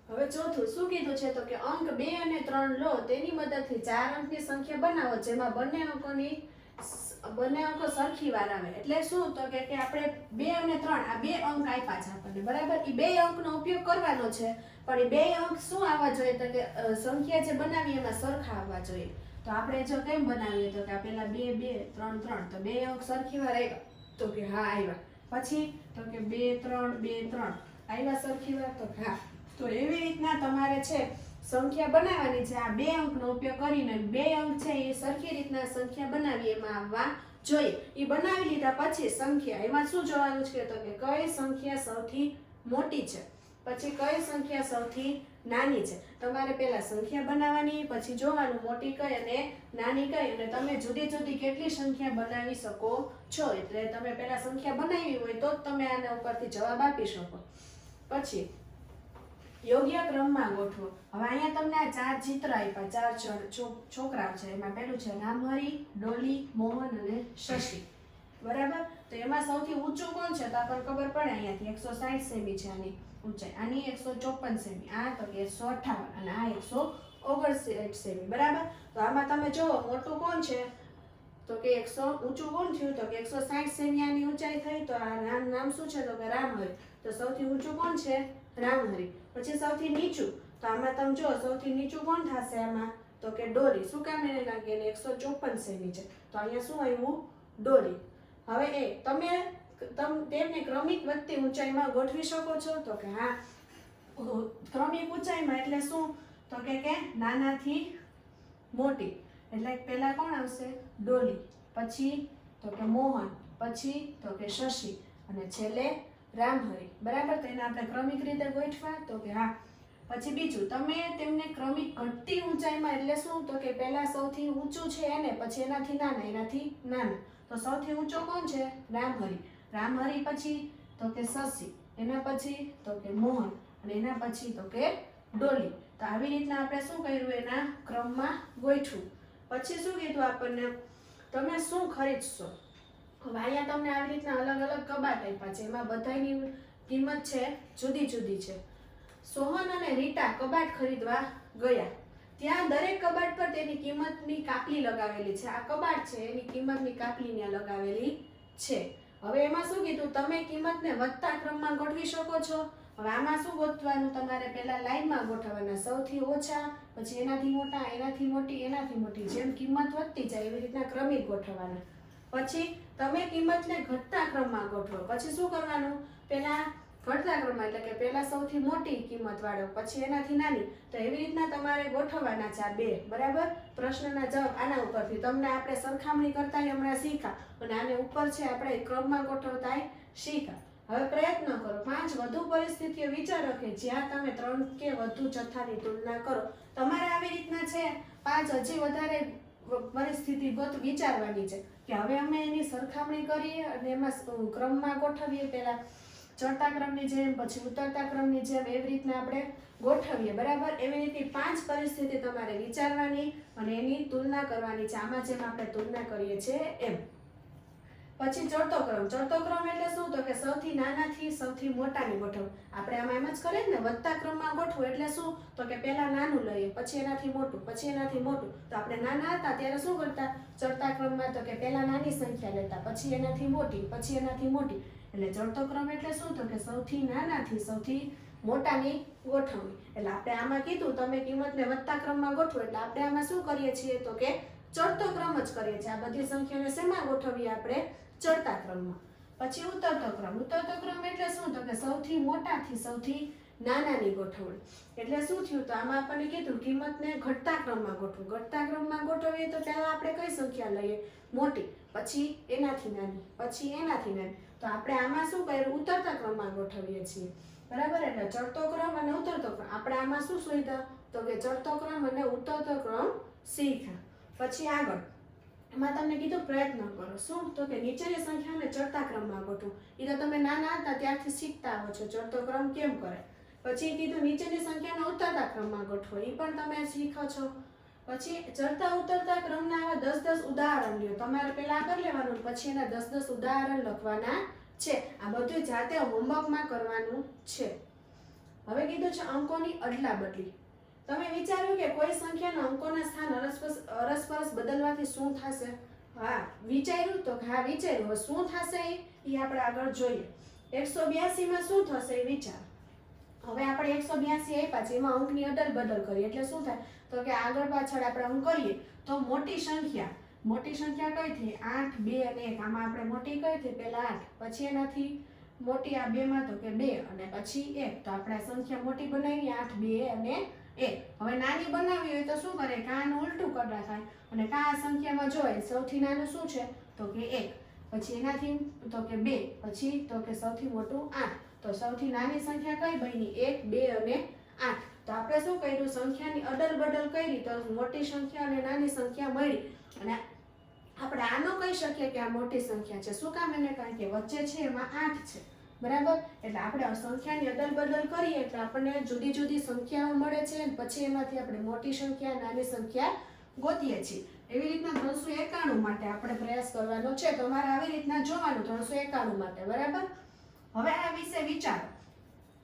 હવે ચોથું શું કીધું છે તો કે અંક 2 અને 3 લો, તેની મદદથી 4 અંકની સંખ્યા બનાવો જેમાં બંને અંકો સરખી વાર આવે. એટલે શું તો કે આપણે 2 અને 3 આ બે અંક આપ્યા છે આપણને, બરાબર. એ બે અંકનો ઉપયોગ કરવાનો છે, પણ એ બે અંક શું આવવા જોઈએ તો કે સંખ્યા જે બનાવી એમાં સરખા આવવા જોઈએ. તો આપણે જો કેમ બનાવીએ તો કે પેલા 2 2 3 3, તો બે અંક સરખી વાર આવ્યા તો કે હા આવ્યા. પછી તો કે 2 3 2 3 આવ્યા સરખી વાર તો હા. તો એવી રીતના તમારે છે સંખ્યા બનાવવાની છે. આ બે અંકનો ઉપયોગ કરીને બે અંક છે એ સરખી રીતના સંખ્યા બનાવી એમાં આવવા જોઈએ. એ બનાવી લીધા પછી સંખ્યા એમાં શું જોવાનું છે તો કે કઈ સંખ્યા સૌથી મોટી છે, પછી કઈ સંખ્યા સૌથી નાની છે. તમારે પહેલા સંખ્યા બનાવવાની, પછી જોવાનું મોટી કઈ અને નાની કઈ, અને તમે જુદી જુદી કેટલી સંખ્યા બનાવી શકો છો. એટલે તમે પહેલા સંખ્યા બનાવી હોય તો જ તમે આના ઉપરથી જવાબ આપી શકો. પછી યોગ્ય ક્રમમાં ગોઠવો. હવે અહીંયા તમને આ 4 ચિત્ર આપ્યા, 4 છોકરા છે. એમાં પહેલું છે રામહરી, ડોલી, મોહન અને શશી, બરાબર. તો એમાં સૌથી ઊંચું કોણ છે તો આપણને ખબર પડે, અહીંયાથી 160 સેમી છે આની ઊંચાઈ, આની 154 સેમી, આ તો કે 158 અને આ 159 સેમી, બરાબર. તો આમાં તમે જુઓ મોટું કોણ છે તો કે ઊંચું કોણ થયું તો કે 160 સેમી આની ઊંચાઈ થઈ. તો આ નામ શું છે તો કે રામહરી. તો સૌથી ઊંચું કોણ છે રામહરી. પછી સૌથી નીચું, તો આમાં તમે જો સૌથી નીચું કોણ થશે આમાં તો કે ડોલી. શું કામ એને લાગે એને 154 સેમી છે, તો અહીંયા શું આવ્યું ડોલી. હવે તેમને ક્રમિક વધતી ઊંચાઈમાં ગોઠવી શકો છો તો કે હા. ક્રમિક ઊંચાઈમાં એટલે શું તો કે નાનાથી મોટી. એટલે પહેલા કોણ આવશે ડોલી, પછી તો કે મોહન, પછી તો કે શશી અને છેલ્લે રામહરી, બરાબર. તો એને આપણે ક્રમિક રીતે ગોઠવા તો કે હા. પછી બીજું, તમે તેમને ક્રમિક ઘટતી ઊંચાઈમાં એટલે શું તો કે પહેલા સૌથી ઊંચું છે એને, પછી એનાથી નાના, એનાથી નાના. તો સૌથી ઊંચો કોણ છે રામહરી. રામહરી પછી તો કે શશી, એના પછી તો કે મોહન અને એના પછી તો કે ડોલી. તો આવી રીતના આપણે શું કર્યું એના ક્રમમાં ગોઠવું. પછી શું કીધું આપણને તમે શું ખરીદશો. હવે અહીંયા તમને આવી રીતના અલગ અલગ કબાટ આપ્યા છે, એમાં બધાની કિંમત છે જુદી જુદી છે. સોહન અને રીટા કબાટ ખરીદવા ગયા, ત્યાં દરેક કબાટ પર તેની કિંમતની કાપલી લગાવેલી છે. આ કબાટ છે એની કિંમતની કાપલી ત્યાં લગાવેલી છે. હવે એમાં શું કીધું તમે કિંમતને વધતા ક્રમમાં ગોઠવી શકો છો. હવે આમાં શું ગોઠવાનું તમારે પહેલા લાઈનમાં ગોઠવવાના, સૌથી ઓછા, પછી એનાથી મોટા, એનાથી મોટી, એનાથી મોટી, જેમ કિંમત વધતી જાય એવી રીતના ક્રમિક ગોઠવવાના. પછી તમે કિંમતને ઘટતા ક્રમમાં ગોઠવો. પછી શું કરવાનું પહેલા ઘટતા ક્રમમાં, એટલે કે પહેલા સૌથી મોટી કિંમત વાળો, પછી એનાથી નાની. તો એવી રીતના તમારે ગોઠવવાના છે આ બે, બરાબર. પ્રશ્નના જવાબ આના ઉપરથી તમને આપણે સરખામણી કરતા હમણાં શીખા, અને આને ઉપર છે આપણે ક્રમમાં ગોઠવતા શીખા. હવે પ્રયત્ન કરો 5 વધુ પરિસ્થિતિઓ વિચારો કે જ્યાં તમે 3 કે વધુ જથ્થાની તુલના કરો. તમારે આવી રીતના છે 5 હજી વધારે પરિસ્થિતિ વિચારવાની છે કે હવે અમે એની સરખામણી કરીએ અને એમાં ક્રમમાં ગોઠવીએ. પહેલા ચડતા ક્રમની જેમ, પછી ઉતરતા ક્રમની જેમ, એવી રીતના આપણે ગોઠવીએ, બરાબર. એવી રીતે 5 પરિસ્થિતિ તમારે વિચારવાની અને એની તુલના કરવાની છે, આમાં જેમ આપણે તુલના કરીએ છીએ એમ. પછી ચડતો ક્રમ. ચડતો ક્રમ એટલે શું તો કે સૌથી નાનાથી સૌથી મોટાની ગોઠવ. આપણે આમાં એમ જ કરીએ ને વધતા ક્રમમાં ગોઠવું એટલે શું તો કે પહેલા નાનું લઈએ, પછી એનાથી મોટું, પછી એનાથી મોટું. તો આપણે નાના હતા ત્યારે શું કરતા ચડતા ક્રમમાં તો કે પહેલા નાની સંખ્યા લેતા, પછી એનાથી મોટી, પછી એનાથી મોટી. એટલે ચડતો ક્રમ એટલે શું તો કે સૌથી નાનાથી સૌથી મોટાની ગોઠવણી. એટલે આપણે આમાં કીધું તમે કિંમતને વધતા ક્રમમાં ગોઠવો, એટલે આપણે આમાં શું કરીએ છીએ તો કે ચડતો ક્રમ જ કરીએ છીએ. આ બધી સંખ્યાને શેમાં ગોઠવીએ આપણે ચડતા ક્રમમાં. પછી ઉતરતો ક્રમ. ઉતરતો ક્રમ એટલે શું તો કે સૌથી મોટાથી સૌથી નાનાની ગોઠવણી. એટલે શું થયું તો આમાં આપણને કીધું કિંમતને ઘટતા ક્રમમાં ગોઠવું. ઘટતા ક્રમમાં ગોઠવીએ તો પહેલા આપણે કઈ સંખ્યા લઈએ મોટી, પછી એનાથી નાની, પછી એનાથી નાની. તો આપણે આમાં શું કર્યું ઉતરતા ક્રમમાં ગોઠવીએ છીએ, બરાબર. એટલે ચડતો ક્રમ અને ઉતરતો ક્રમ. આપણે આમાં શું શોધ્યા તો કે ચડતો ક્રમ અને ઉતરતો ક્રમ શીખ્યા. પછી આગળ એમાં તમને કીધું પ્રયત્ન કરો. શું તો કે નીચેની સંખ્યાને ચડતા ક્રમમાં ગોઠવો. એ તો તમે નાના હતા ત્યારથી શીખતા આવો છો ચડતો ક્રમ કેમ કરે. પછી કીધું નીચેની સંખ્યાને ઉતરતા ક્રમમાં ગોઠવો, એ પણ તમે શીખો છો. પછી ચડતા ઉતરતા ક્રમના આવા 10-10 ઉદાહરણ લ્યો. તમારે પહેલા કરી લેવાનું, પછી એના 10-10 ઉદાહરણ લખવાના છે. આ બધું જાતે હોમવર્કમાં કરવાનું છે. હવે કીધું છે અંકોની અદલા બદલી. તમે વિચાર્યું કે કોઈ સંખ્યાના અંકોના સ્થાન અરસપરસ બદલવાથી શું થશે? હા વિચાર્યું તો હા વિચાર્યું. હવે શું થશે એ આપણે આગળ જોઈએ. 182 માં શું થશે એ વિચાર. હવે આપણે 182 આપ્યા છે એમાં અંકની અદલ બદલ કરીએ એટલે શું થાય તો કે આગળ પાછળ આપણે અંક કરીએ તો મોટી સંખ્યા કઈ થઈ 8 2 અને 1. આમાં આપણે મોટી કઈ થઈ પહેલા 8 પછી એનાથી મોટી આ બે માં તો કે 2 અને પછી 1. તો આપણે સંખ્યા મોટી બનાવી 8 2 અને 1. હવે નાની બનાવવી હોય તો શું કરે કાનું ઉલટું કરી નાખાય અને કા આ સંખ્યામાં જોઈએ સૌથી નાનું શું છે તો કે 1 પછી એનાથી તો કે 2 પછી તો કે સૌથી મોટું 8. તો સૌથી નાની સંખ્યા કઈ બની 1 2 અને 8. તો આપણે શું કર્યું સંખ્યાની અદલ બદલ કરી તો મોટી સંખ્યા અને નાની સંખ્યા મળી અને આપણે આનો કહી શકીએ કે આ મોટી સંખ્યા છે. શું કામ એને કારણ કે વચ્ચે છે એમાં 8 છે બરાબર. એટલે આપણે સંખ્યાની અદલ બદલ કરીએ એટલે આપણને જુદી જુદી સંખ્યાઓ મળે છે અને પછી એમાંથી આપણે મોટી સંખ્યા નાની સંખ્યા ગોતીએ છીએ. એવી રીતના 391 માટે આપણે પ્રયાસ કરવાનો છે. તમારે આવી રીતના જોવાનું 391 માટે બરાબર. હવે આ વિશે વિચારો.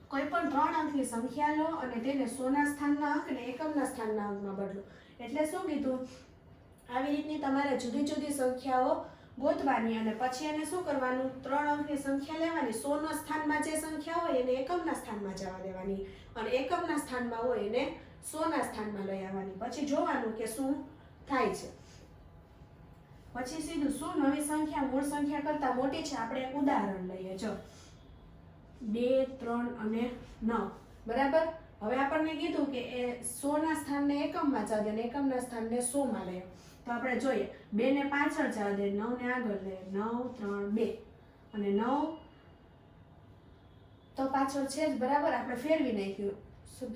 કોઈ પણ 3 અંકની સંખ્યા લો અને તેને 100 ના સ્થાનના અંક અને એકમના સ્થાનના અંકમાં બદલો. એટલે શું કીધું આવી રીતની તમારે જુદી જુદી સંખ્યાઓ ગોતવાની અને પછી એને શું કરવાનું 3 અંકની સંખ્યા લેવાની 100 ના સ્થાનમાં જે સંખ્યા હોય એને એકમના સ્થાનમાં જવા દેવાની અને એકમના સ્થાનમાં હોય એને 100 ના સ્થાનમાં લઈ આવવાની. પછી જોવાનું કે શું થાય છે. પછી સીધું શું નવી સંખ્યા મૂળ સંખ્યા કરતા મોટી છે. આપણે એક ઉદાહરણ લઈએ જો 2 3 અને 9 બરાબર. હવે આપણને કીધું કે એ 100 ના સ્થાનને એકમમાં જવા દે અને એકમના સ્થાનને 100 માં લઈએ. તો આપણે જોઈએ 2 ને પાછળ જવા દે 9 ને આગળ લે 9 3 2 અને 9 તો પાછળ છે જ બરાબર. આપણે ફેરવી નાખ્યું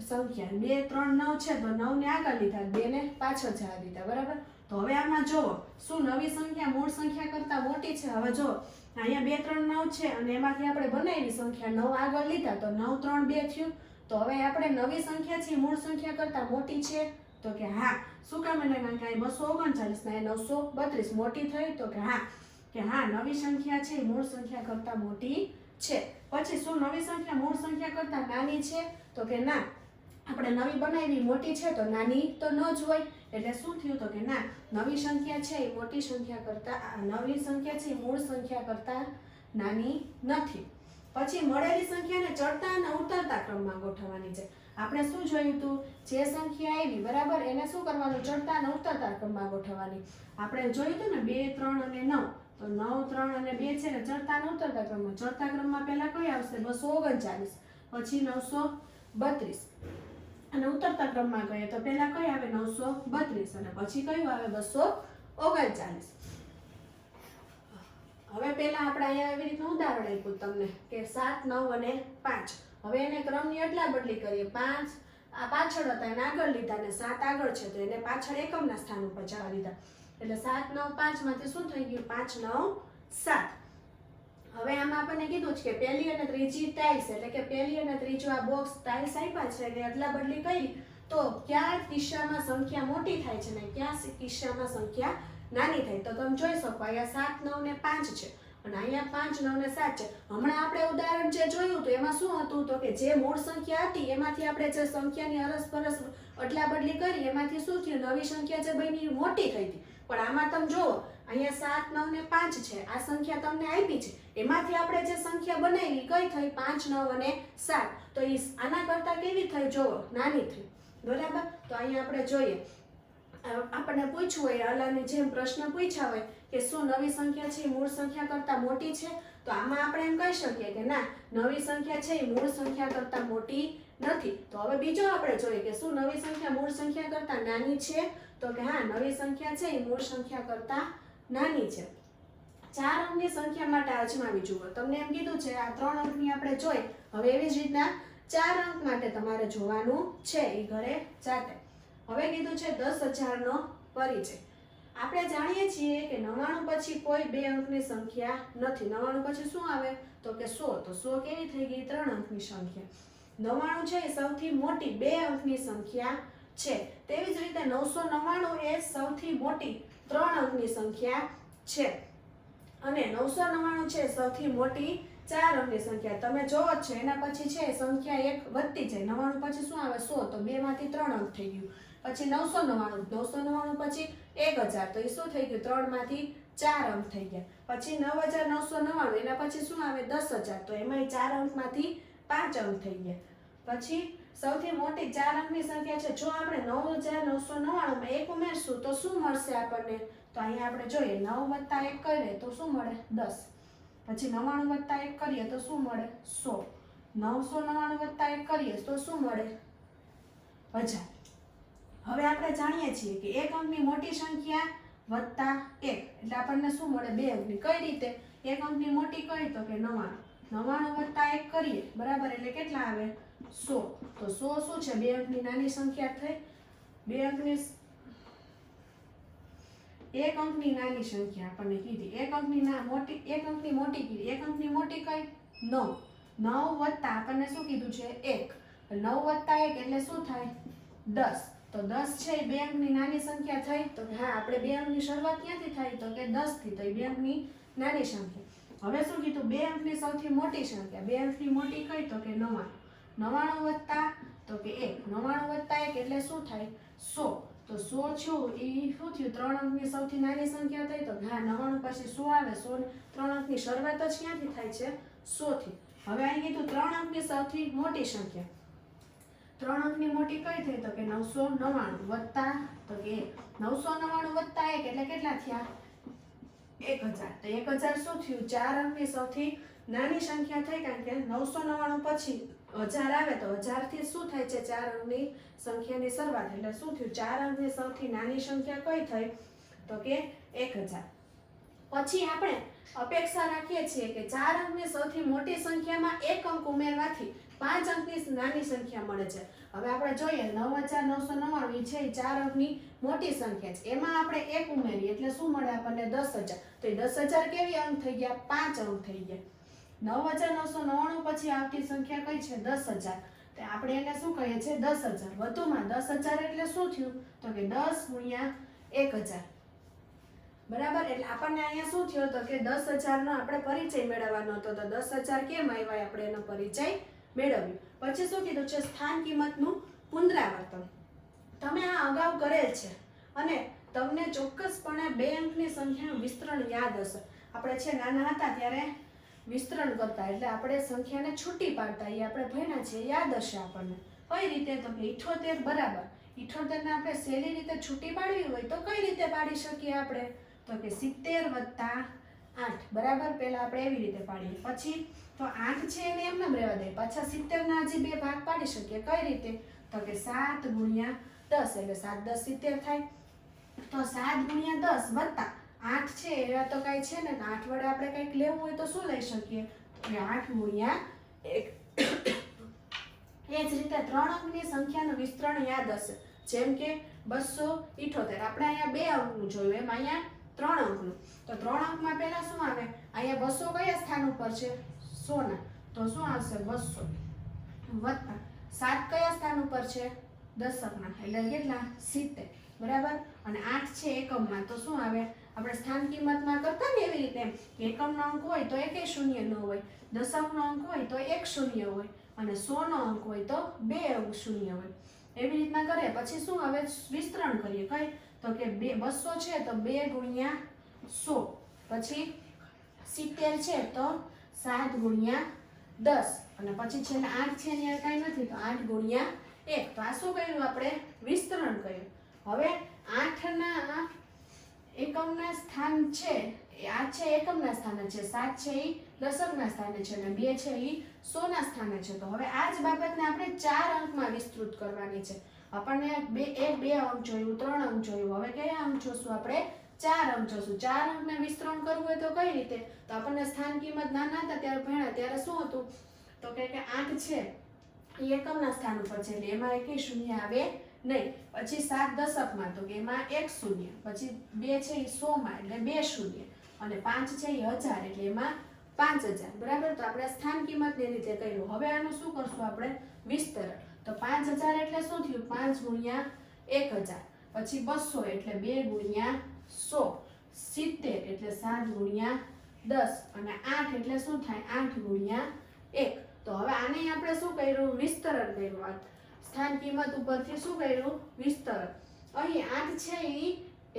સંખ્યા 2 3 9 છે તો 9 ને આગળ લીધા 2 ને પાછળ જવા દીધા બરાબર. તો હવે આમાં જુઓ શું નવી સંખ્યા મૂળ સંખ્યા કરતા મોટી છે. હવે જો અહીંયા 2 3 9 છે અને એમાંથી આપણે બનાવેલી સંખ્યા 9 આગળ લીધા તો 9 3 2 થયું. તો હવે આપણે નવી સંખ્યા છે મૂળ સંખ્યા કરતા મોટી છે તો કે હા. શું કામ એને કારણ કે 239 ના 932 મોટી થઈ તો કે હા નવી સંખ્યા છે મૂળ સંખ્યા કરતા મોટી છે. પછી શું નવી સંખ્યા મૂળ સંખ્યા કરતા નાની છે તો કે ના આપણે નવી બનાવી મોટી છે તો નાની તો ન જ હોય. એટલે શું થયું તો કે ના નવી સંખ્યા છે એ મોટી સંખ્યા કરતા નવી સંખ્યા છે એ મૂળ સંખ્યા કરતા નાની નથી. પછી મળેલી સંખ્યાને ચડતા અને ઉતરતા ક્રમમાં ગોઠવવાની છે. આપણે શું જોયું હતું જે સંખ્યા આવી બરાબર એને શું કરવાનું ચડતા અને ઉતરતા ક્રમમાં ગોઠવવાની. આપણે જોયું હતું ને 2 3 અને 9 તો 9 3 અને 2 છે ને ચડતા અને ઉતરતા ક્રમમાં. ચડતા ક્રમમાં પહેલા કઈ આવશે 239 પછી 932 અને ઉતરતા ક્રમમાં કહીએ તો પહેલા કઈ આવે 932 અને પછી કયું આવે 239. હવે પહેલા આપણે અહીંયા એવી રીતનું ઉદાહરણ આપ્યું તમને કે 7 9 અને 5. હવે એને ક્રમની અદલા બદલી કરીએ 5 આ પાછળ હતા એને આગળ લીધા અને 7 આગળ છે તો એને પાછળ એકમના સ્થાન ઉપર જવા દીધા. એટલે 7 9 5 માંથી શું થઈ ગયું 5 9 7. હવે આમાં આપણને કીધું છે કે પહેલી અને ત્રીજી ટાઇલ્સ એટલે કે પહેલી અને ત્રીજો આ બોક્સ ટાઇલ્સ આપ્યા છે એટલે અદલા બદલી કરી તો કયા કિસ્સામાં સંખ્યા મોટી થાય છે ને કયા કિસ્સામાં સંખ્યા નાની થાય. તો તમે જોઈ શકો અહીંયા 7 9 ને 5 છે અને અહીંયા 5 9 ને 7 છે. હમણાં આપણે ઉદાહરણ જે જોયું હતું એમાં શું હતું તો કે જે મૂળ સંખ્યા હતી એમાંથી આપણે જે સંખ્યાની અરસપરસ અદલા બદલી કરી એમાંથી શું થયું નવી સંખ્યા જે બની મોટી થઈ હતી. પણ આમાં તમે જુઓ અહીંયા 7 9 ને 5 છે આ સંખ્યા તમને આપી છે એમાંથી આપણે જે સંખ્યા બનાવી કઈ થઈ 5 9 અને 7. તો એ આના કરતા કેવી થઈ જુઓ નાની થઈ બરાબર. તો અહીંયા આપણે જોઈએ આપણને પૂછવું હોય અલાની જેમ પ્રશ્ન પૂછ્યા હોય કે શું નવી સંખ્યા છે એ મૂળ સંખ્યા કરતા મોટી છે તો આમાં આપણે એમ કહી શકીએ કે ના નવી સંખ્યા છે એ મૂળ સંખ્યા કરતા મોટી નથી. તો હવે બીજો આપણે જોઈએ કે શું નવી સંખ્યા મૂળ સંખ્યા કરતા નાની છે તો કે હા નવી સંખ્યા છે એ મૂળ સંખ્યા કરતા નાની છે. 4 અંકની સંખ્યા માટે અજમાવી જુઓ. તમને એમ કીધું છે આ 3 અંકની આપણે જોઈ. હવે એવી જ રીતના 4 અંક માટે તમારે જોવાનું છે એ ઘરે જાતે. હવે કીધું છે 10,000 નો પરિચય. આપણે જાણીએ છીએ કે 99 પછી કોઈ 2 અંકની સંખ્યા નથી. 99 પછી શું આવે તો કે 100. તો 100 કેવી થઈ ગઈ 3 અંકની સંખ્યા. 99 છે એ સૌથી મોટી 2 અંકની સંખ્યા છે. તેવી જ રીતે 999 એ સૌથી મોટી 3 અંકની સંખ્યા છે અને 999 છે સૌથી મોટી 4 અંકની સંખ્યા તમે જોવો જ છો એના પછી છે સંખ્યા એક વધતી જાય 99 પછી શું આવે 100 તો 2 માંથી 3 અંક થઈ ગયું પછી 999 પછી 1000 તો એ શું થઈ ગયું 3 માંથી 4 અંક થઈ ગયા પછી 9999 એના પછી શું આવે 10000 તો એમાંય 4 અંકમાંથી 5 અંક થઈ ગયા પછી સૌથી મોટી 4 અંકની સંખ્યા છે જો આપણે 9999 માં 1 ઉમેરશું તો શું મળશે આપણને તો અહીંયા આપણે જોઈએ 9 + 1 કરીએ તો શું મળે 10 પછી 99 + 1 કરીએ તો શું મળે 100 999 + 1 કરીએ તો શું મળે 1000 હવે આપણે જાણીએ છીએ કે એક અંકની મોટી સંખ્યા વત્તા 1 એટલે આપણને શું મળે 2 અંકની કઈ રીતે એક અંકની મોટી કઈ તો કે 99 + 1 કરીએ બરાબર એટલે કેટલા આવે 100 તો 100 શું છે 2 અંકની નાની સંખ્યા થઈ 2 અંકની એક અંકની નાની સંખ્યા આપણને કીધી એક અંકની મોટી કીધી એક અંકની મોટી કઈ 9 9 વત્તા આપણને શું કીધું છે 1 9 + 1 એટલે શું થાય 10 તો 10 છે એ 2 અંકની નાની સંખ્યા થઈ તો હા આપણે 2 અંકની શરૂઆત ક્યાંથી થાય તો કે 10 થી તો એ 2 અંકની નાની સંખ્યા હવે શું કીધું 2 અંકની સૌથી મોટી સંખ્યા 2 અંકની મોટી કઈ તો કે 99 વત્તા તો કે 1 99 + 1 એટલે શું થાય 100 તો 100 છું એ શું થયું 3 અંકની સૌથી નાની સંખ્યા થઈ તો હા 99 પછી 100 આવે 100 3 અંકની શરૂઆત જ ક્યાંથી થાય છે 100 થી હવે અહીં કીધું 3 અંકની સૌથી મોટી સંખ્યા 3 અંકની મોટી કઈ થઈ તો કે 999 વત્તા તો કે 999 + 1 એટલે કેટલા થયા 1000 તો 1000 શું થયું 4 અંકની સૌથી નાની સંખ્યા થઈ કારણ કે 999 પછી 1000 આવે તો 1000 થી શું થાય છે 4 અંકની સંખ્યાની શરૂઆત એટલે શું થયું 4 અંકની સૌથી નાની સંખ્યા કઈ થઈ તો કે 1000 પછી આપણે અપેક્ષા રાખીએ છીએ કે 4 અંકની સૌથી મોટી સંખ્યામાં 1 અંક ઉમેરવાથી 5 અંકની નાની સંખ્યા મળે છે હવે આપણે જોઈએ 9999 છે એ 4 અંકની મોટી સંખ્યા છે એમાં આપણે 1 ઉમેરીએ એટલે શું મળે આપણને 10000 તો એ 10000 કેવી અંક થઈ ગયા 5 અંક થઈ ગયા 9999 પછી આવતી સંખ્યા કઈ છે 10000 તો આપણે એને શું કહીએ છીએ 10000 વધુમાં 10000 એટલે શું થયું તો કે 10 × 1000 બરાબર એટલે આપણને અહીંયા શું થયો તો કે 10000 નો આપણે પરિચય મેળવવાનો હતો તો 10000 કેમ આવ્યા આપણે એનો પરિચય મેળવ્યું પછી શું કીધું છે સ્થાન કિંમતનું પુનરાવર્તન તમે આ અગાઉ કરેલ છે અને તમને ચોક્કસપણે 2 અંકની સંખ્યાનું વિસ્તરણ યાદ હશે આપણે છે નાના હતા ત્યારે વિસ્તરણ કરતા એટલે આપણે સંખ્યાને છૂટી પાડતા એ આપણે ભણ્યા છે યાદ હશે આપણને કઈ રીતે તો કે 78 બરાબર 78 ને આપણે સહેલી રીતે છૂટી પાડવી હોય તો કઈ રીતે પાડી શકીએ આપણે તો કે 70 + 8 બરાબર પહેલા આપણે એવી રીતે પાડીએ પછી તો 8 છે એને એમ ન રહેવા દે પાછા 70 ના હજી 2 ભાગ પાડી શકીએ કઈ રીતે તો કે 7 × 10 એટલે 7 10 70 થાય તો 7 × 10 વત્તા 8 છે એવા તો કઈ છે ને 8 વડે આપણે કંઈક લેવું હોય તો શું લઈ શકીએ કે 8 × 1 એ જ રીતે 3 અંકની સંખ્યાનું વિસ્તરણ યાદ હશે જેમ કે 278 આપણે અહીંયા 2 અંકનું જોયું એમ અહીંયા 3 અંકનું તો 3 અંકમાં પહેલા શું આવે અહીંયા 200 કયા સ્થાન ઉપર છે 100 ના તો શું આવશે 200 વત્તા 7 કયા સ્થાન ઉપર છે દશકના એટલે કેટલા 70 બરાબર અને 8 છે એકમમાં તો શું આવે આપણે સ્થાન કિંમતમાં કરતા ને એવી રીતે એકમનો અંક હોય તો એકે શૂન્ય ન હોય દશકનો અંક હોય તો 1 શૂન્ય હોય અને 100 નો અંક હોય તો 2 અંક શૂન્ય હોય એવી રીતના કરે પછી શું હવે વિસ્તરણ કરીએ કઈ તો કે 200 છે તો 2 × 100 પછી 70 છે તો 7 × 10 અને પછી છેલ્લે 8 છે ને કાંઈ નથી તો 8 × 1 તો આ શું કર્યું આપણે વિસ્તરણ કર્યું હવે 8 ના એકમના સ્થાન છે આ છે એકમના સ્થાને છે 7 છે એ દશકના સ્થાને છે અને 2 છે એ 100 ના સ્થાને છે તો હવે આ જ બાબતને આપણે 4 અંકમાં વિસ્તૃત કરવાની છે આપણને 2 અંક જોયું 3 અંક જોયું હવે કયા અંક જોશું આપણે 4 અંક જોશું 4 અંકને વિસ્તરણ કરવું હોય તો કઈ રીતે તો આપણને સ્થાન કિંમત નાના હતા ત્યારે ભણ્યા ત્યારે શું હતું તો કે 8 છે એ એકમના સ્થાન ઉપર છે એટલે એમાં એકે શૂન્ય આવે નહીં પછી 7 દશકમાં તો કે એમાં 1 શૂન્ય પછી 2 છે એ 100 માં એટલે 2 શૂન્ય અને 5 છે એ 1000 એટલે એમાં 5000 બરાબર તો આપણે સ્થાન કિંમતની રીતે કર્યું હવે આનું શું કરશું આપણે વિસ્તરણ તો 5000 એટલે શું થયું 5 × 1000 પછી 200 એટલે 2 × 100 70 એટલે 7 × 10 અને 8 એટલે શું થાય 8 ગુણ્યા 1. તો હવે આને આપણે શું કર્યું વિસ્તરણ કર્યું. સ્થાન કિંમત ઉપરથી શું કર્યું વિસ્તરણ. અહીં 8 છે એ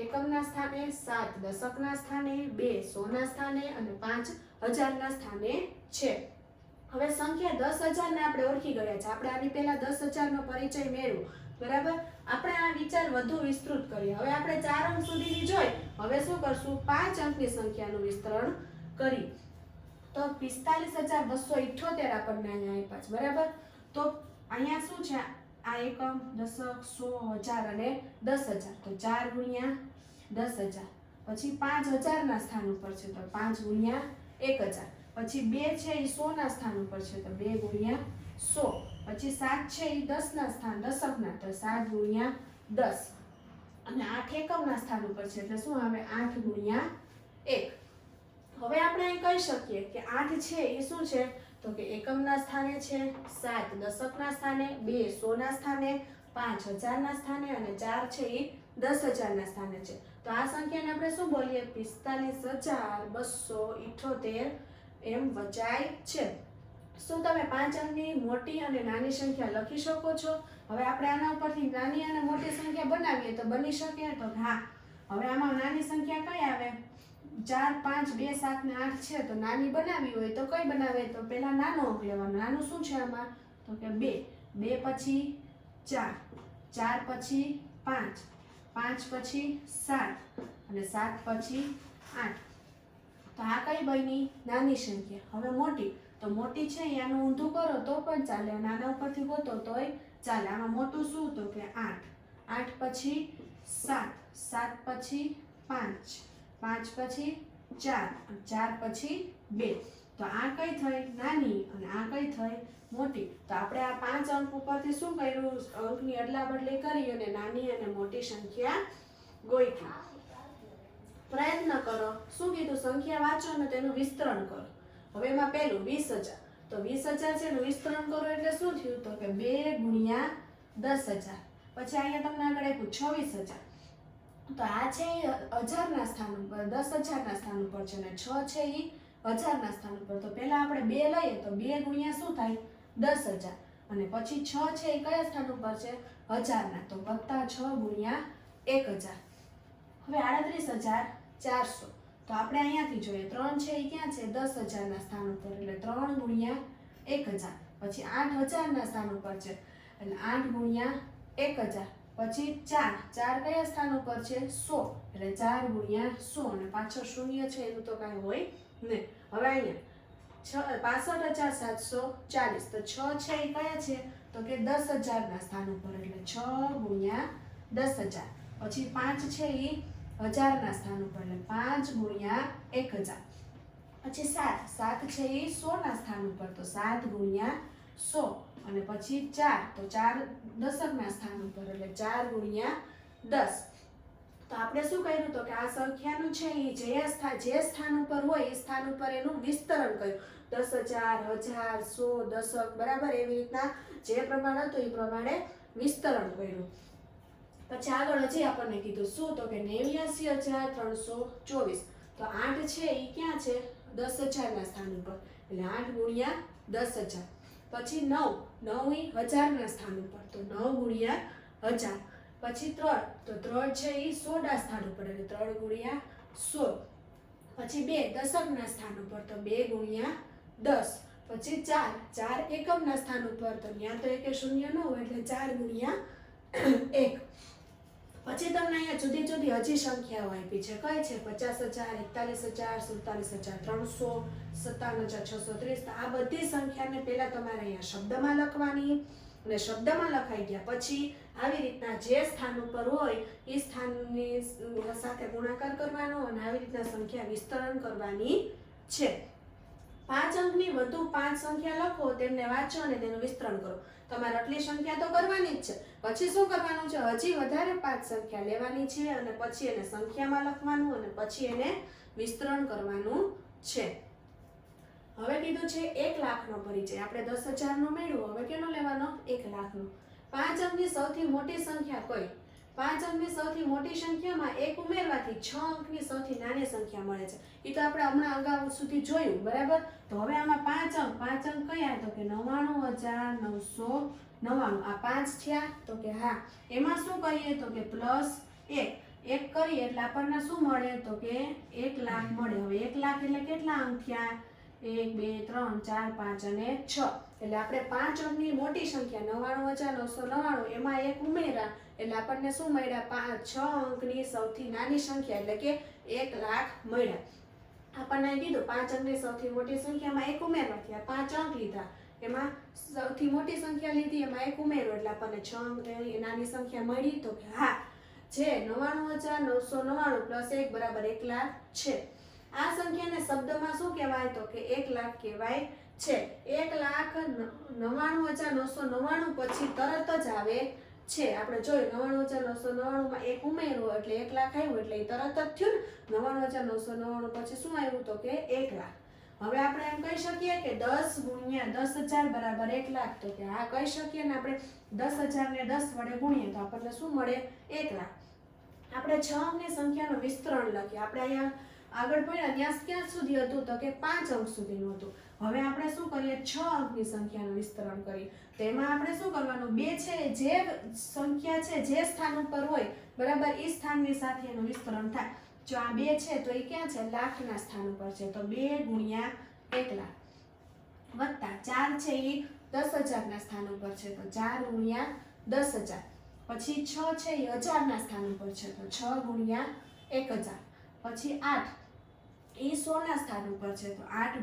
એકમના સ્થાને, 7 દશકના સ્થાને, 2 100ના સ્થાને અને 5 હજારના સ્થાને છે. હવે સંખ્યા 10,000 ને આપણે ઓળખી ગયા છે. આપણે આની પહેલા 10,000 નો પરિચય મેળવ્યો, બરાબર. આપણે આ વિચાર વધુ વિસ્તૃત કરીએ. હવે આપણે 4 અંક સુધીની જોઈ. હવે શું કરશું 5 અંકની સંખ્યાનું વિસ્તરણ કરી. તો 45,278 આપણને અહીંયા આપ્યા છે, બરાબર. તો અહીંયા શું છે આ એકમ, દશક, 100, 1000 અને 10,000. તો 4 ગુણ્યા 10,000. પછી 5,000ના સ્થાન ઉપર છે તો 5 ગુણ્યા 1,000. પછી 2 છે એ 100ના સ્થાન ઉપર છે તો 2 ગુણ્યા 100. પછી 7 છે એ 10ના સ્થાન દશકના તો 7 ગુણ્યા 10. અને 8 એકમના સ્થાન ઉપર છે એટલે શું આવે 8 ગુણ્યા 1. હવે આપણે અહીં કહી શકીએ કે 8 છે એ શું છે તો કે એકમના સ્થાને છે, 7 દશકના સ્થાને, 2 100ના સ્થાને, 5 હજારના સ્થાને અને 4 છે એ 10,000ના સ્થાને છે. તો આ સંખ્યાને આપણે શું બોલીએ 45,278 એમ વચાય છે. શું તમે 5 અંકની મોટી અને નાની સંખ્યા લખી શકો છો? હવે આપણે આના ઉપરથી નાની અને મોટી સંખ્યા બનાવીએ તો બની શકે? તો હા. હવે આમાં નાની સંખ્યા કઈ આવે 4 5 2 7 ને 8 છે. તો નાની બનાવી હોય તો કઈ બનાવે તો પહેલા નાનો અંક લેવાનો. નાનું શું છે આમાં તો કે 2 2 પછી 4 4 પછી 5 5 પછી 7 અને 7 પછી 8. તો આ કઈ બની નાની સંખ્યા. હવે મોટી તો મોટી છે આનું ઊંધું કરો તો પણ ચાલે, નાના ઉપરથી ગોતો તોય ચાલે. આમાં મોટું શું તો કે 8 8 પછી 7 7 પછી 5 5 પછી 4 4 પછી 2. તો આ કઈ થઈ નાની અને આ કઈ થઈ મોટી. તો આપણે આ 5 અંક ઉપરથી શું કર્યું અંકની અદલા બદલી કરી અને નાની અને મોટી સંખ્યા ગોઈતી. પ્રયત્ન કરો. શું કીધું સંખ્યા વાંચો અને તેનું વિસ્તરણ કરો. હવે એમાં પહેલું 20,000. તો 20,000 છે એનું વિસ્તરણ કરો એટલે શું થયું તો કે 2 ગુણ્યા 10,000. પછી અહીંયા તમને આગળ આપ્યું 26,000. તો આ છે હજારના સ્થાન ઉપર 10,000ના સ્થાન ઉપર છે અને 6 છે એ હજારના સ્થાન ઉપર. તો પહેલા આપણે 2 લઈએ તો 2 ગુણ્યા શું થાય 10,000 અને પછી 6 છે એ કયા સ્થાન ઉપર છે હજારના તો વત્તા 6 ગુણ્યા 1,000. હવે 38,400. તો આપણે અહીંયાથી જોઈએ 3 છે એ ક્યાં છે 10,000ના સ્થાન ઉપર એટલે 3 ગુણ્યા 1,000. પછી 8,000ના સ્થાન ઉપર છે એટલે 8 ગુણ્યા 1,000. પછી 4 4 કયા સ્થાન ઉપર છે 100 એટલે 4 ગુણ્યા 100 અને પાછળ શૂન્ય છે એનું તો કાંઈ હોય નહીં. હવે અહીંયા 65,740. તો 6 છે એ કયા છે તો કે 10,000ના સ્થાન ઉપર એટલે 6 ગુણ્યા 10,000. પછી 5 છે એ હજારના સ્થાન ઉપર એટલે 5 ગુણ્યા 1,000. પછી 7 છે એ 100ના સ્થાન ઉપર તો 7 ગુણ્યા 100 અને પછી 4 તો 4 દશકના સ્થાન ઉપર એટલે 4 ગુણ્યા 10. તો આપણે શું કર્યું તો કે આ સંખ્યાનું છે એ જે સ્થાન ઉપર હોય એ સ્થાન ઉપર એનું વિસ્તરણ કર્યું. 10,000 1000 100 દશક બરાબર એવી રીતના જે પ્રમાણ હતું એ પ્રમાણે વિસ્તરણ કર્યું. પછી આગળ હજી આપણને કીધું શું તો કે 89,324. તો 8 છે એ ક્યાં છે 10,000ના સ્થાન ઉપર એટલે 8 ગુણ્યા 10,000. પછી 9 એ હજારના સ્થાન ઉપર તો 9 ગુણ્યા 1000. પછી 3 તો 3 છે એ 100ના સ્થાન ઉપર એટલે 3 ગુણ્યા 100. પછી 2 દશકના સ્થાન ઉપર તો 2 ગુણ્યા 10. પછી 4 એકમના સ્થાન ઉપર તો ત્યાં તો એકે શૂન્ય ન હોય એટલે 4 ગુણ્યા 1. પછી તમને અહીંયા જુદી જુદી હજી સંખ્યાઓ આપી છે. કઈ છે 50,000 41,000 47,300 57,630. આ બધી સંખ્યાને પહેલા તમારે અહીંયા શબ્દમાં લખવાની અને શબ્દમાં લખાઈ ગયા પછી આવી રીતના જે સ્થાન ઉપર હોય એ સ્થાનની સાથે ગુણાકાર કરવાનો અને આવી રીતના સંખ્યા વિસ્તરણ કરવાની છે. 5 અંકની વધુ 5 સંખ્યા લખો તેમને વાંચો અને તેનું વિસ્તરણ કરો. તમારે આટલી સંખ્યા તો કરવાની જ છે. પછી શું કરવાનું છે હજી વધારે 5 સંખ્યા લેવાની છે અને પછી એને સંખ્યામાં લખવાનું અને પછી એને વિસ્તરણ કરવાનું છે. હવે કીધું છે 1 લાખનો પરિચય. આપણે 10,000 નો મેળવો. હવે કેનો લેવાનો 1 લાખનો. 5 અંકની સૌથી મોટી સંખ્યા કઈ 5 અંકની સૌથી મોટી સંખ્યામાં 1 ઉમેરવાથી 6 અંકની સૌથી નાની સંખ્યા મળે છે. એ તો આપણે હમણાં અગાઉ સુધી જોયું, બરાબર. તો હવે આમાં 5 અંક કયા? તો કે 99,999. આ 5 થયા? તો કે હા. એમાં શું કરીએ? તો કે +1 1 કરીએ એટલે આપણને શું મળે? તો કે 1 લાખ મળે. હવે 1 લાખ એટલે કેટલા અંક થયા? 1 2 3 4 5 અને 6. એટલે આપણે 5 અંકની મોટી સંખ્યા 99,999 એમાં 1 ઉમેર્યા એટલે આપણને શું મળ્યા? 6 અંકની સૌથી નાની સંખ્યા એટલે કે 1 લાખ મળ્યા. આપણને કીધું 5 અંકની સૌથી મોટી સંખ્યામાં 1 ઉમેરવાથી આ 5 અંક લીધા, એમાં સૌથી મોટી સંખ્યા લીધી, એમાં 1 ઉમેર્યો એટલે આપણને 6 અંકની નાની સંખ્યા મળી. તો કે હા, જે 99,999 + 1 બરાબર 1 લાખ છે. આ સંખ્યાને શબ્દમાં શું કહેવાય? તો કે 1 લાખ કહેવાય છે. 1,99,999 પછી તરત જ આવે છે. આપણે જોયું 99,999 માં 1 ઉમેર્યો એટલે 1 લાખ આવ્યું, એટલે એ તરત જ થયું ને. 99,999 પછી શું આવ્યું? તો કે 1 લાખ. હવે આપણે એમ કહી શકીએ કે 10 × 10,000 બરાબર 1 લાખ. તો કે હા, કહી શકીએ ને. આપણે 10,000 ને 10 વડે ગુણીએ તો આપણને શું મળે? 1 લાખ. આપણે 6 અંકની સંખ્યાનું વિસ્તરણ લખીએ. આપણે અહીંયા આગળ પડ્યા ત્યાં ક્યાં સુધી હતું? તો કે 5 અંક સુધીનું હતું. હવે આપણે શું કરીએ? 6 અંકની સંખ્યાનું વિસ્તરણ કરીએ. તો એમાં આપણે શું કરવાનું? 2 છે જે સંખ્યા છે જે સ્થાન ઉપર હોય, બરાબર, એ સ્થાનની સાથે એનું વિસ્તરણ થાય. જો આ 2 છે તો એ ક્યાં છે? લાખના સ્થાન ઉપર છે. તો 2 × 1 લાખ વત્તા 4 છે એ 10,000 સ્થાન ઉપર છે. તો 4 × 10,000. પછી 6 છે એ 1000 સ્થાન ઉપર છે. તો 6 × 1000. પછી 8 એ 100 સ્થાન ઉપર છે. તો 8 ×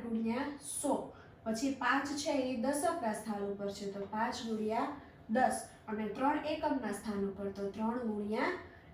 100. પછી 5 છે એ દશકના સ્થાન ઉપર છે. તો 5 × 10. અને 3 એકમના સ્થાન ઉપર. તો 3 ×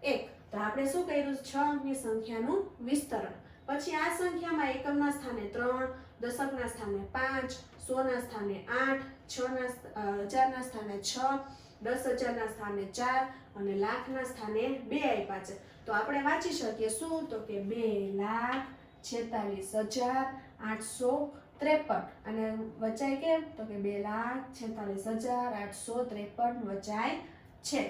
1. તો આપણે શું કર્યું? 6 અંકની સંખ્યાનું વિસ્તરણ. પછી આ સંખ્યામાં એકમના સ્થાને 3, દશકના સ્થાને 5, 100ના સ્થાને 8, 1000ના સ્થાને 6, 10,000ના સ્થાને 4 અને લાખના સ્થાને 2 આપ્યા છે. તો આપણે વાંચી શકીએ શું? તો કે 2,46,853. અને વચાય કેમ? તો કે 2,46,853 વચાય છે.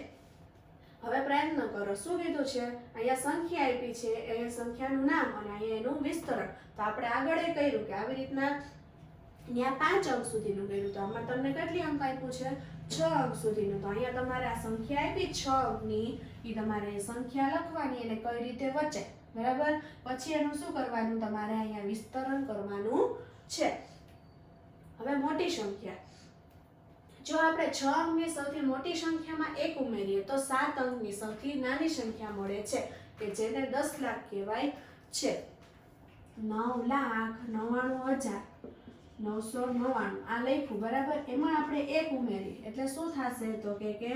હવે પ્રયત્ન કરો. શું કીધું છે? અહીંયા સંખ્યા આપી છે, એ સંખ્યાનું નામ અને અહીંયા એનું વિસ્તરણ. તો આપણે આગળ એ કર્યું કે આવી રીતના ત્યાં 5 અંક સુધીનું કર્યું. તો આમાં તમને કેટલી અંક આપ્યું છે? 6 અંક સુધીનું. તો અહીંયા તમારે આ સંખ્યા આપી 6 અંકની, એ તમારે સંખ્યા લખવાની અને કઈ રીતે વચાય, બરાબર. પછી એનું શું કરવાનું? તમારે અહીંયા વિસ્તરણ કરવાનું છે. હવે મોટી સંખ્યા. જો આપણે 6 અંકની સૌથી મોટી સંખ્યામાં 1 ઉમેરીએ તો 7 અંકની સૌથી નાની સંખ્યા મળે છે, કે જેને 10 લાખ કહેવાય છે. 9,99,999 આ લખ્યું, બરાબર. એમાં આપણે 1 ઉમેરીએ એટલે શું થશે? તો કે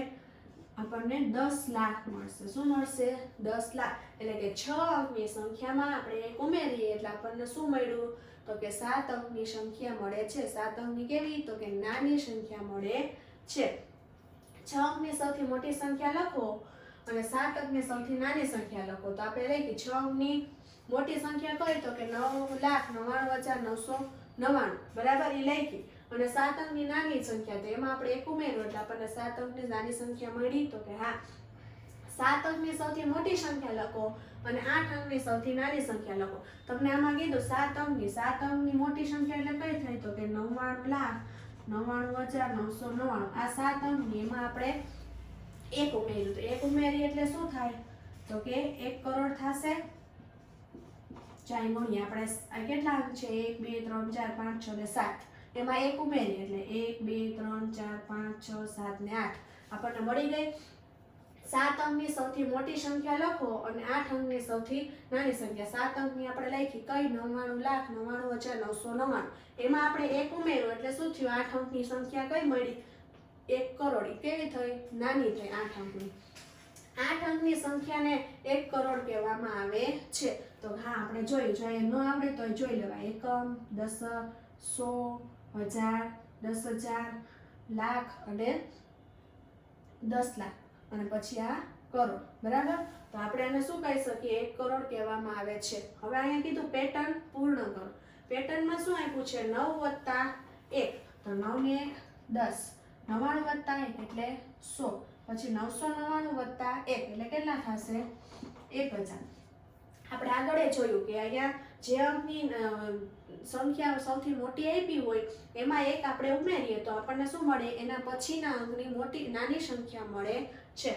આપણને 10 લાખ મળશે. શું મળશે? 10 લાખ. એટલે કે 6 અંકની સંખ્યામાં આપણે 1 ઉમેરીએ એટલે આપણને શું મળ્યું? તો કે 7 અંકની સંખ્યા મળે છે. 7 અંકની કેવી? તો કે નાની સંખ્યા મળે છે. 6 અંકની સૌથી મોટી સંખ્યા લખો અને 7 અંકની સૌથી નાની સંખ્યા લખો. તો આપણે લખી 6 અંકની મોટી સંખ્યા કઈ? તો કે 9,99,999, બરાબર, એ લખી. અને 7 અંકની નાની સંખ્યા, તો એમાં આપણે 1 ઉમેર્યું એટલે આપણને 7 અંકની નાની સંખ્યા મળી. તો કે હા, 7 અંકની સૌથી મોટી સંખ્યા લખો અને 8 અંકની સૌથી નાની સંખ્યા લખો. તમને આમાં કીધું 7 અંકની મોટી સંખ્યા એટલે કઈ થાય? તો કે 99,99,999. આ 7 અંકની એમાં આપણે 1 ઉમેર્યું. તો 1 ઉમેરી એટલે શું થાય? તો કે 1 કરોડ થશે. ચાઈ ગણીએ આપણે. આ કેટલા અંક છે? 1 2 3 4 5 6 ને 7. એમાં 1 ઉમેરીએ એટલે 1 2 3 4 5 6 7 ને 8 આપણને મળી ગઈ. 7 અંકની સૌથી મોટી સંખ્યા લખો અને 8 અંકની સૌથી નાની સંખ્યા. 7 અંકની આપણે લખી કઈ? 99,99,999. એમાં આપણે 1 ઉમેર્યું એટલે શું થયું? 8 અંકની સંખ્યા કઈ મળી? 1 કરોડ. કેવી થઈ? નાની થઈ 8 અંકની. 8 અંકની સંખ્યાને 1 કરોડ કહેવામાં આવે છે. તો હા, આપણે જોયું. જો એમ ન આવડે તો જોઈ લેવાય. એકમ, દશક, 100, 1000, 10,000, લાખ અને 10 લાખ અને પછી આ કરોડ, બરાબર. તો આપણે આને શું કહી શકીએ? 1 કરોડ કહેવામાં આવે છે. હવે અહીંયા કીધું પેટર્ન પૂર્ણ કરો. પેટર્નમાં શું આપ્યું છે? 9 + 1. તો 9 ને 10. 99 + 1 એટલે 100. પછી 999 વત્તા 1 એટલે કેટલા થશે 1000. આપણે આગળ એ જોયું કે અહીંયા જે અંકની સંખ્યા સૌથી મોટી આપી હોય એમાં એક આપણે ઉમેરીએ તો આપણને શું મળે, એના પછીના અંકની નાની સંખ્યા મળે છે.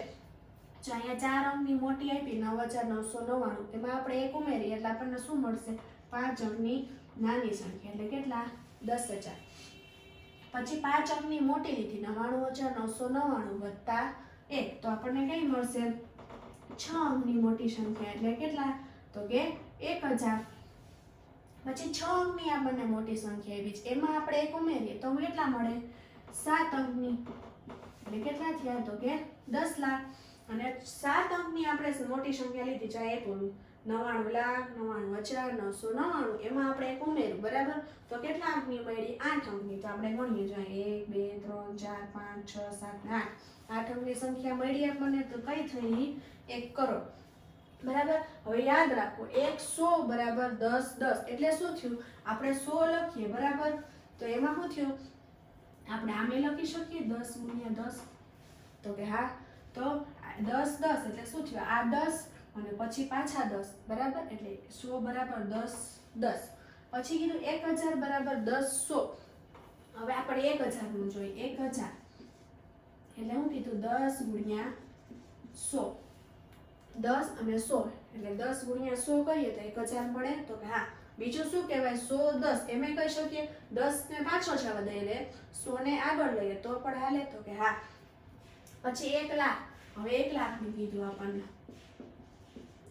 જો અહીંયા 4 અંકની મોટી આપી 9999, એમાં આપણે એક ઉમેરીએ એટલે આપણને શું મળશે, 5 અંકની નાની સંખ્યા એટલે કેટલા 10000. પછી 5 અંકની મોટી લીધી 99999 વત્તા 1 તો આપણને કઈ મળશે 6 અંકની મોટી સંખ્યા એટલે કેટલા, તો કે 1000. પછી 6 અંકની આપણને મોટી સંખ્યા આવી છે એમાં આપણે એક ઉમેરીએ તો કેટલા મળે 7 અંકની એટલે કેટલા થયા, તો કે 10 લાખ. અને 7 અંકની આપણે મોટી સંખ્યા લીધી, ચાહે પૂરું 99,99,999, એમાં આપણે એક ઉમેર્યું બરાબર, તો કેટલા અંકની મળી 8 અંકની. તો આપણે ગણીએ જોઈએ 1 2 3 4 5 6 7 8 અંકની સંખ્યા મળી આપણને, તો કઈ થઈ 1 કરોડ. બરાબર. હવે યાદ રાખો 100 બરાબર 10 10 એટલે શું થયું, આપણે 100 લખીએ બરાબર, તો એમાં શું થયું, આપણે આમે લખી શકીએ 10 ગુણ્યા 10, તો કે હા, તો 10 10 એટલે શું થયું, આ 10 અને પછી પાછા 10 બરાબર, એટલે 100 બરાબર 10 10. પછી કીધું 1000 બરાબર 10 100. હવે આપણે 1000 નું જોઈએ, 1000 એટલે હું કીધું 10 ગુણ્યા 100, 10 અને 100 એટલે 10 ગુણ્યા 100 કરીએ તો 1000 મળે, તો કે હા. બીજું શું કહેવાય 100 10 એમે કહી શકીએ 10 ને પાછો જવા દઈએ એટલે 100 ને આગળ લઈએ તો પણ હાલે, તો કે હા. પછી 1 લાખ, હવે 1 લાખ ની કીધું આપણને,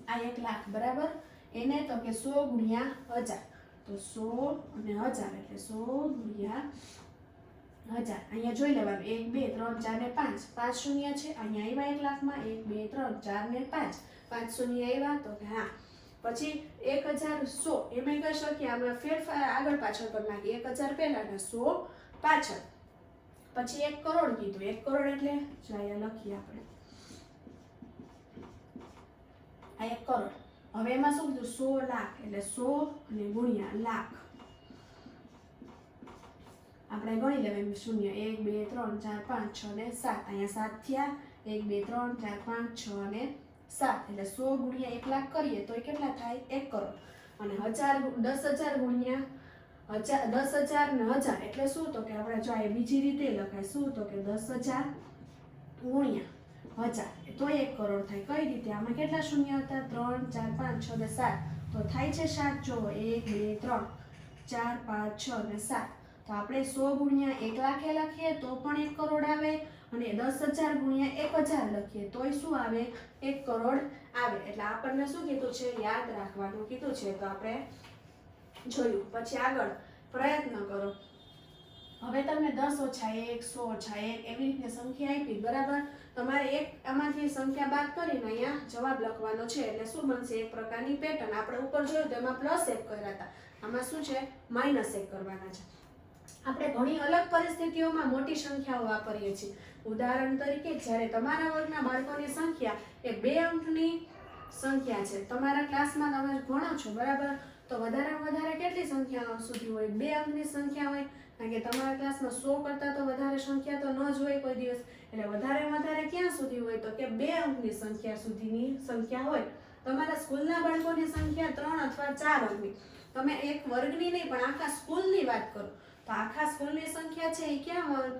આ 1 લાખ બરાબર, એને તો કે 100 ગુણ્યા 1000, તો 100 અને 1000 એટલે 100 ગુણ્યા 1000. અહીંયા જોઈ લેવાનું 1 2 3 4 ને 5 5 શૂન્ય છે, અહીંયા આવ્યા 1 લાખમાં 1 2 3 4 ને 5 5 શૂન્ય આવ્યા, તો કે હા. પછી 1100 એમ કહી શકીએ, આમાં ફેરફાર આગળ પાછળ કરી નાખીએ, 1000 પહેલા ને 100 પાછળ. પછી 1 કરોડ કીધું, 1 કરોડ એટલે જો અહીંયા લખીએ આપણે, આ 1 કરોડ. હવે એમાં શું કીધું 100 લાખ એટલે 100 અને ગુણ્યા લાખ, આપણે ગણી લેવાય 0 1 2 3 4 5 6 ને 7, અહીંયા 7 થયા, 1 2 3 4 5 6 ને 7 એટલે 100 ગુણ્યા 1 લાખ કરીએ તો કેટલા થાય 1 કરોડ. અને 10,000 ગુણ્યા 10,000 ને 1000 એટલે શું, તો કે આપણે જો આ બીજી રીતે લખાય, શું, તો કે 10,000 ગુણ્યા 1000 તો 1 કરોડ થાય. કઈ રીતે, આમાં કેટલા શૂન્ય હતા 3 4 5 6 ને 7, તો થાય છે 7. જો 1 2 3 4 5 6 ને 7, તો આપણે 100 ગુણ્યા 1 લાખે લખીએ તો પણ 1 કરોડ આવે, અને 10,000 ગુણ્યા 1000 લખીએ તોય શું આવે 1 કરોડ આવે. એટલે આપણને શું કીધું છે, યાદ રાખવાનું કીધું છે, તો આપણે જોયું. પછી આગળ પ્રયત્ન કરો. હવે તમને 10 ઓછા 1 100 ઓછા 1 એવી રીતે સંખ્યા આપી બરાબર, તમારે એક આમાંથી સંખ્યા બાદ કરીને અહીંયા જવાબ લખવાનો છે. એટલે શું બનશે, એક પ્રકારની પેટર્ન. આપણે ઉપર જોયું તો એમાં +1 કર્યા હતા, આમાં શું છે -1 કરવાના છે. આપણે ઘણી અલગ પરિસ્થિતિઓમાં મોટી સંખ્યાઓ વાપરીએ છીએ. ઉદાહરણ તરીકે જ્યારે તમારા વર્ગના બાળકોની સંખ્યા એ 2 અંકની સંખ્યા છે, તમારા ક્લાસમાં તમે ભણો છો બરાબર, તો વધારેમાં વધારે કેટલી સંખ્યા સુધી હોય 2 અંકની સંખ્યા હોય, કારણ કે તમારા ક્લાસમાં 100 કરતાં તો વધારે સંખ્યા તો ન જ હોય કોઈ દિવસ. એટલે વધારેમાં વધારે ક્યાં સુધી હોય, તો કે 2 અંકની સંખ્યા સુધીની સંખ્યા હોય. તમારા સ્કૂલના બાળકોની સંખ્યા 3 અથવા 4 અંકની. તમે એક વર્ગની નહીં પણ આખા સ્કૂલની વાત કરો તો આખા સ્કૂલની સંખ્યા છે એ ક્યાં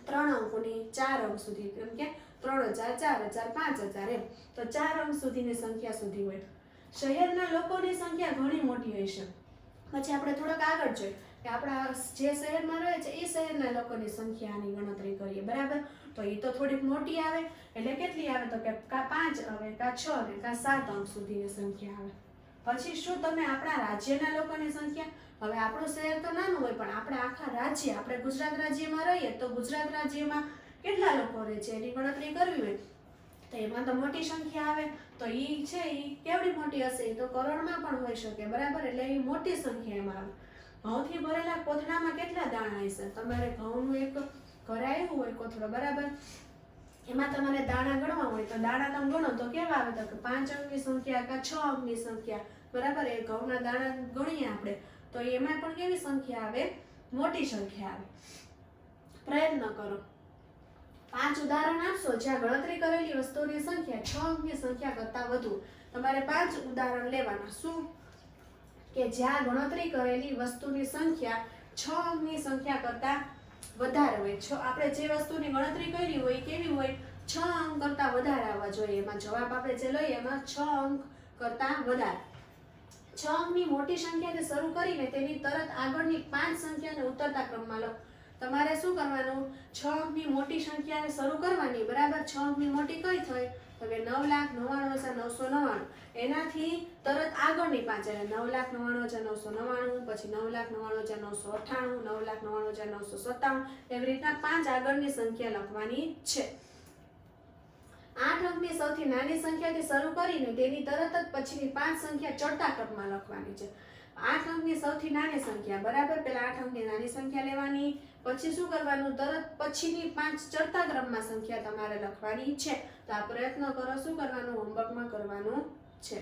3 અંકોની 4 અંક સુધી, એમ કે 3000 4000 5000 એમ, તો 4 અંક સુધીની સંખ્યા સુધી હોય. શહેરના લોકોની સંખ્યા ઘણી મોટી હોય છે. પછી આપણે થોડોક આગળ જોઈએ કે આપણા જે શહેરમાં રહે છે એ શહેરના લોકોની સંખ્યાની ગણતરી કરીએ બરાબર, તો એ તો થોડીક મોટી આવે. એટલે કેટલી આવે, તો કે કા 5 આવે, કા 6 ને કા 7 અંક સુધીની સંખ્યા આવે. પછી શું તમે આપણા રાજ્યના લોકોની સંખ્યા, હવે આપણું શહેર તો નાનું હોય પણ આપણે આખા રાજ્ય, આપણે ગુજરાત રાજ્યમાં રહીએ તો ગુજરાત રાજ્યમાં કેટલા લોકો રહે છે એની ગણતરી કરવી હોય તો એમાં તો મોટી સંખ્યા આવે. તો એ છે એ કેવડી મોટી હશે, એ તો કરોડમાં પણ હોઈ શકે બરાબર, એટલે એ મોટી સંખ્યા એમાં આવે. ઘઉંથી ભરેલા કોથળામાં કેટલા દાણા હશે, તમારે ઘઉંનું એક ઘરે આવ્યું હોય કોથળો બરાબર, એમાં તમારે દાણા ગણવા હોય તો દાણા તમે ગણો તો કેવા આવે, તો કે 5 અંકની સંખ્યા કા 6 અંકની સંખ્યા બરાબર. એ ઘઉંના દાણા ગણીએ આપણે તો એમાં પણ કેવી સંખ્યા આવે, મોટી સંખ્યા આવે. પ્રયત્ન કરો. 5 ઉદાહરણ આપશો જ્યાં ગણતરી કરેલી વસ્તુઓની સંખ્યા 6 અંકની સંખ્યા કરતાં વધુ. તમારે 5 ઉદાહરણ લેવાના. શું કે જ્યાં ગણતરી કરેલી વસ્તુની સંખ્યા 6 અંકની સંખ્યા કરતાં વધારે હોય. આપણે જે વસ્તુની ગણતરી કરી હોય કેવી હોય, 6 અંક કરતાં વધારે આવવા જોઈએ. એમાં જવાબ આપણે જે લઈએ એમાં 6 અંક કરતાં વધારે. 6 અંકની મોટી સંખ્યાને શરૂ કરીને તેની તરત આગળની 5 સંખ્યાને ઉતરતા ક્રમમાં લખો. તમારે શું કરવાનું, 6 અંકની મોટી સંખ્યાને શરૂ કરવાની, બરાબર. 6 અંકની મોટી કઈ થઈ તો કે 9,99,999. એનાથી તરત આગળની 5 એટલે 9,99,999, પછી 9,99,998, 9,99,997. એવી રીતના 5 આગળની સંખ્યા લખવાની છે. 8 અંકની સૌથી નાની સંખ્યાથી શરૂ કરીને તેની તરત જ પછીની 5 સંખ્યા ચડતા ક્રમમાં લખવાની છે. 8 અંકની સૌથી નાની સંખ્યા, બરાબર. પહેલા 8 અંકની નાની સંખ્યા લેવાની, પછી શું કરવાનું, તરત પછીની 5 ચડતા ક્રમમાં સંખ્યા તમારે લખવાની છે. તો આ પ્રયત્ન કરો, શું કરવાનું, હોમવર્કમાં કરવાનું છે.